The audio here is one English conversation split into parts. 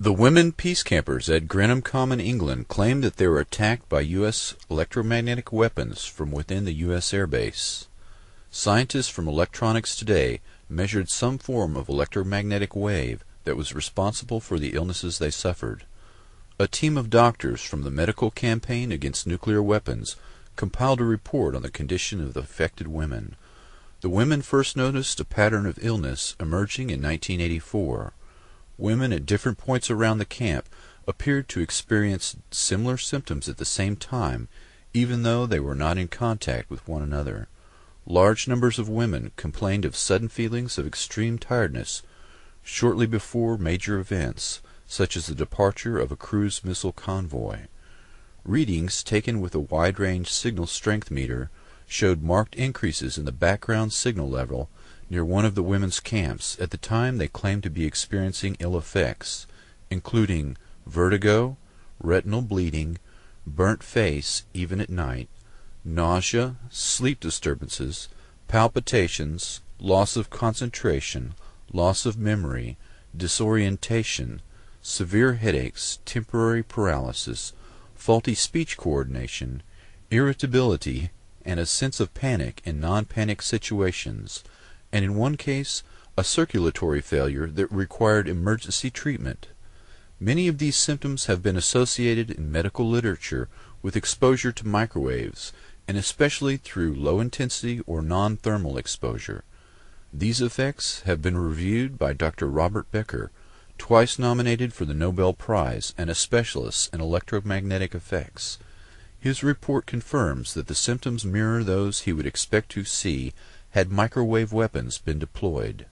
The women peace campers at Greenham Common, England, claimed that they were attacked by U.S. electromagnetic weapons from within the U.S. Air Base. Scientists from Electronics Today measured some form of electromagnetic wave that was responsible for the illnesses they suffered. A team of doctors from the Medical Campaign Against Nuclear Weapons compiled a report on the condition of the affected women. The women first noticed a pattern of illness emerging in 1984. Women at different points around the camp appeared to experience similar symptoms at the same time, even though they were not in contact with one another. Large numbers of women complained of sudden feelings of extreme tiredness shortly before major events, such as the departure of a cruise missile convoy. Readings taken with a wide-range signal strength meter showed marked increases in the background signal level near one of the women's camps at the time they claimed to be experiencing ill effects, including vertigo, retinal bleeding, burnt face even at night, nausea, sleep disturbances, palpitations, loss of concentration, loss of memory, disorientation, severe headaches, temporary paralysis, faulty speech coordination, irritability, and a sense of panic in non-panic situations, and in one case, a circulatory failure that required emergency treatment. Many of these symptoms have been associated in medical literature with exposure to microwaves, and especially through low-intensity or non-thermal exposure. These effects have been reviewed by Dr. Robert Becker, twice nominated for the Nobel Prize and a specialist in electromagnetic effects. His report confirms that the symptoms mirror those he would expect to see had microwave weapons been deployed.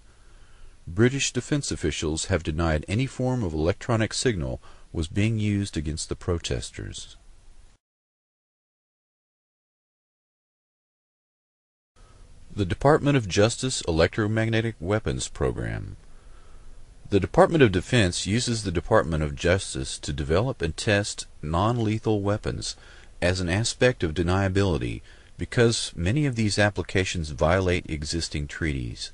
British defense officials have denied any form of electronic signal was being used against the protesters. The Department of Justice Electromagnetic Weapons Program. The Department of Defense uses the Department of Justice to develop and test non-lethal weapons as an aspect of deniability because many of these applications violate existing treaties.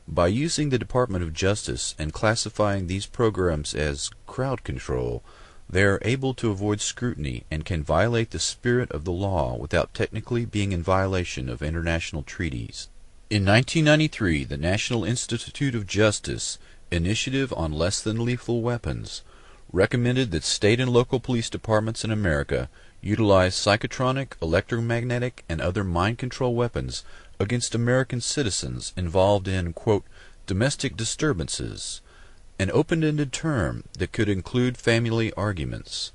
By using the Department of Justice and classifying these programs as crowd control, they are able to avoid scrutiny and can violate the spirit of the law without technically being in violation of international treaties. In 1993, the National Institute of Justice Initiative on Less Than Lethal Weapons recommended that state and local police departments in America utilize psychotronic, electromagnetic, and other mind control weapons against American citizens involved in, quote, domestic disturbances, an open-ended term that could include family arguments.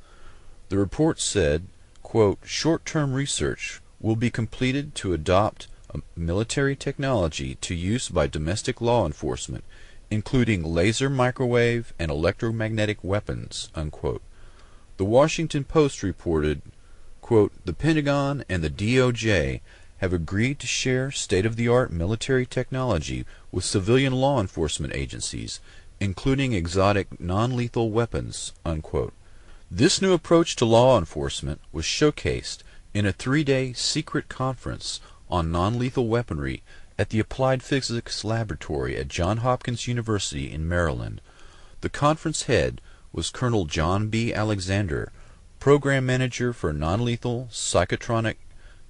The report said, quote, short-term research will be completed to adopt a military technology to use by domestic law enforcement, including laser, microwave, and electromagnetic weapons, unquote. The Washington Post reported, quote, the Pentagon and the DOJ have agreed to share state-of-the-art military technology with civilian law enforcement agencies, including exotic non-lethal weapons, unquote. This new approach to law enforcement was showcased in a 3-day secret conference on non-lethal weaponry at the Applied Physics Laboratory at Johns Hopkins University in Maryland. The conference head was Colonel John B. Alexander, Program Manager for Non-Lethal Psychotronic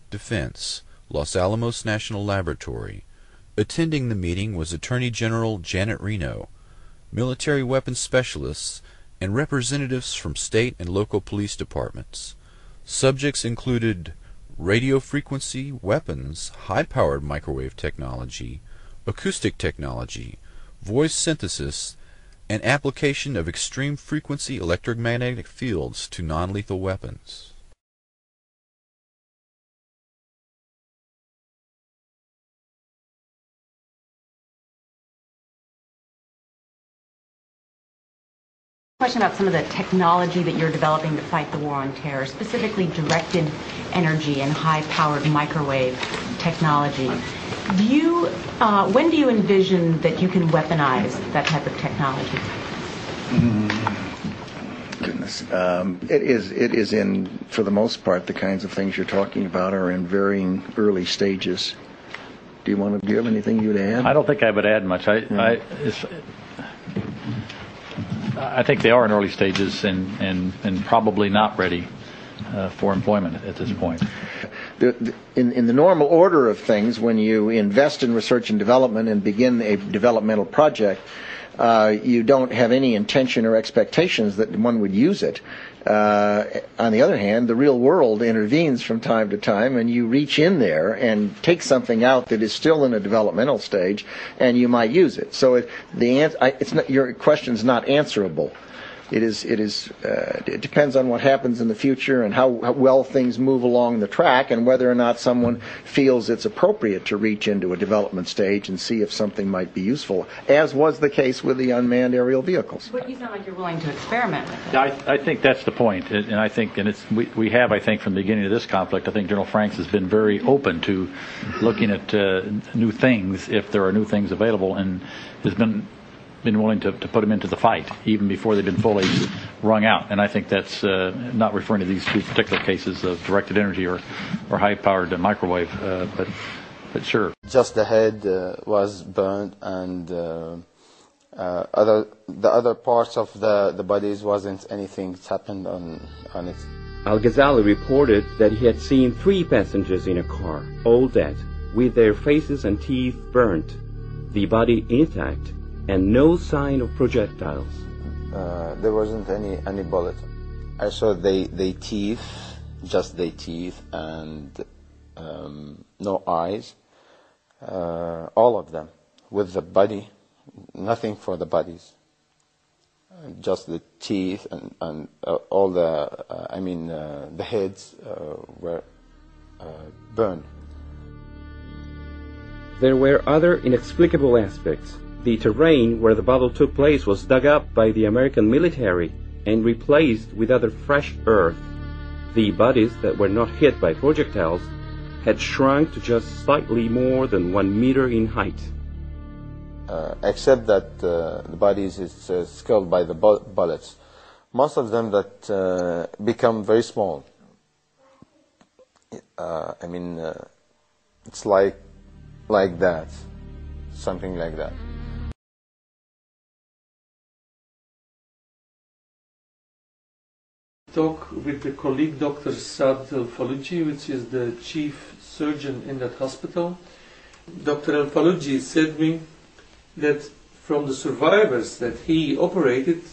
Defense, Los Alamos National Laboratory. Attending the meeting was Attorney General Janet Reno, military weapons specialists, and representatives from state and local police departments. Subjects included radio frequency weapons, high-powered microwave technology, acoustic technology, voice synthesis, and application of extreme frequency electromagnetic fields to non-lethal weapons. Question about some of the technology that you're developing to fight the war on terror, specifically directed energy and high-powered microwave technology. When do you envision that you can weaponize that type of technology? Goodness, it is in, for the most part, the kinds of things you're talking about are in varying early stages. Do you have anything you'd add? I don't think I would add much. I think they are in early stages and probably not ready for employment at this point. In the normal order of things, when you invest in research and development and begin a developmental project, you don't have any intention or expectations that one would use it. On the other hand, the real world intervenes from time to time, and you reach in there and take something out that is still in a developmental stage, and you might use it. So your question is not answerable. It depends on what happens in the future and how well things move along the track, and whether or not someone feels it's appropriate to reach into a development stage and see if something might be useful, as was the case with the unmanned aerial vehicles. But you sound like you're willing to experiment with it. I think that's the point, and I think, we have, I think, from the beginning of this conflict, I think General Franks has been very open to looking at new things if there are new things available, and has been willing to put them into the fight even before they've been fully wrung out. And I think that's not referring to these two particular cases of directed energy or high-powered microwave, but sure. Just the head was burned, and the other parts of the bodies wasn't anything that happened on it. Al-Ghazali reported that he had seen 3 passengers in a car, all dead, with their faces and teeth burnt, the body intact, and no sign of projectiles. There wasn't any bullet. I saw they teeth, just their teeth, and no eyes. All of them, with the body, nothing for the bodies. Just the teeth and all the heads were burned. There were other inexplicable aspects. The terrain where the battle took place was dug up by the American military and replaced with other fresh earth. The bodies that were not hit by projectiles had shrunk to just slightly more than 1 meter in height. Except that the bodies is killed by the bullets. Most of them that become very small. It's like that, something like that. Talk with the colleague Dr. Saad Al-Faluji, which is the chief surgeon in that hospital. Dr. Al-Faluji said me that from the survivors that he operated,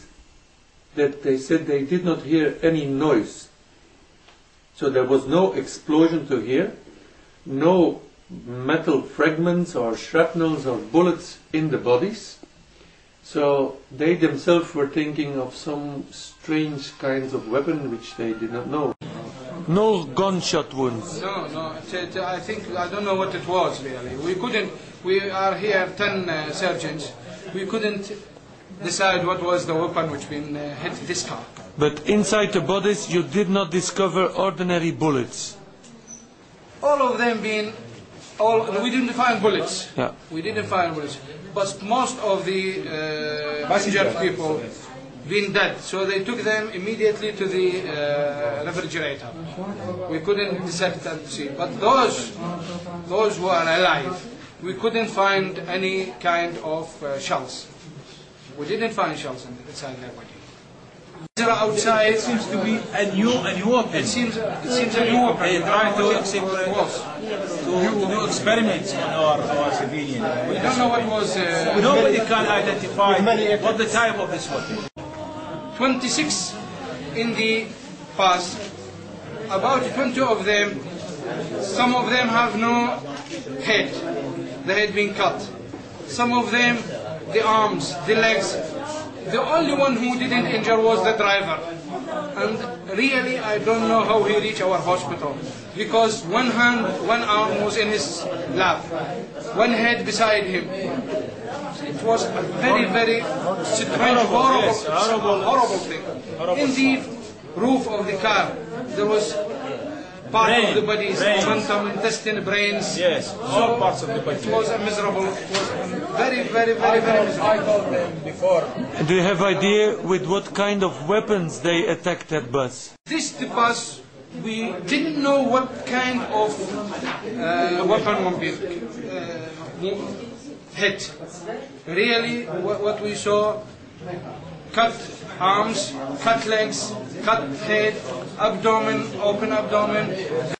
that they said they did not hear any noise. So there was no explosion to hear, no metal fragments or shrapnels or bullets in the bodies. So they themselves were thinking of some strange kinds of weapon which they did not know. No gunshot wounds? No. I don't know what it was really. We are here 10 surgeons. We couldn't decide what was the weapon which been hit this car. But inside the bodies you did not discover ordinary bullets? All of them we didn't find bullets. Yeah. We didn't find bullets. But most of the injured people been dead, so they took them immediately to the refrigerator. We couldn't dissect and see. But those who are alive, we couldn't find any kind of shells. We didn't find shells inside their body. Outside, it seems to be a new weapon. It seems a new weapon. They try to do experiments on our civilian. We don't know what was. Nobody can identify what the type of this weapon. 26 in the past. About 20 of them. Some of them have no head. The head being cut. Some of them, the arms, the legs. The only one who didn't injure was the driver. And really, I don't know how he reached our hospital. Because one arm was in his lap. One head beside him. It was a very, very strange, horrible thing. In the roof of the car, there was part of the body, momentum, intestine, brains. Yes, all parts of the body. It was miserable. It was very, very, very, very miserable. I told them before. Do you have idea with what kind of weapons they attacked that bus? The bus, we didn't know what kind of weapon would be hit. Really, what we saw, cut arms, cut legs, cut head, abdomen, open abdomen,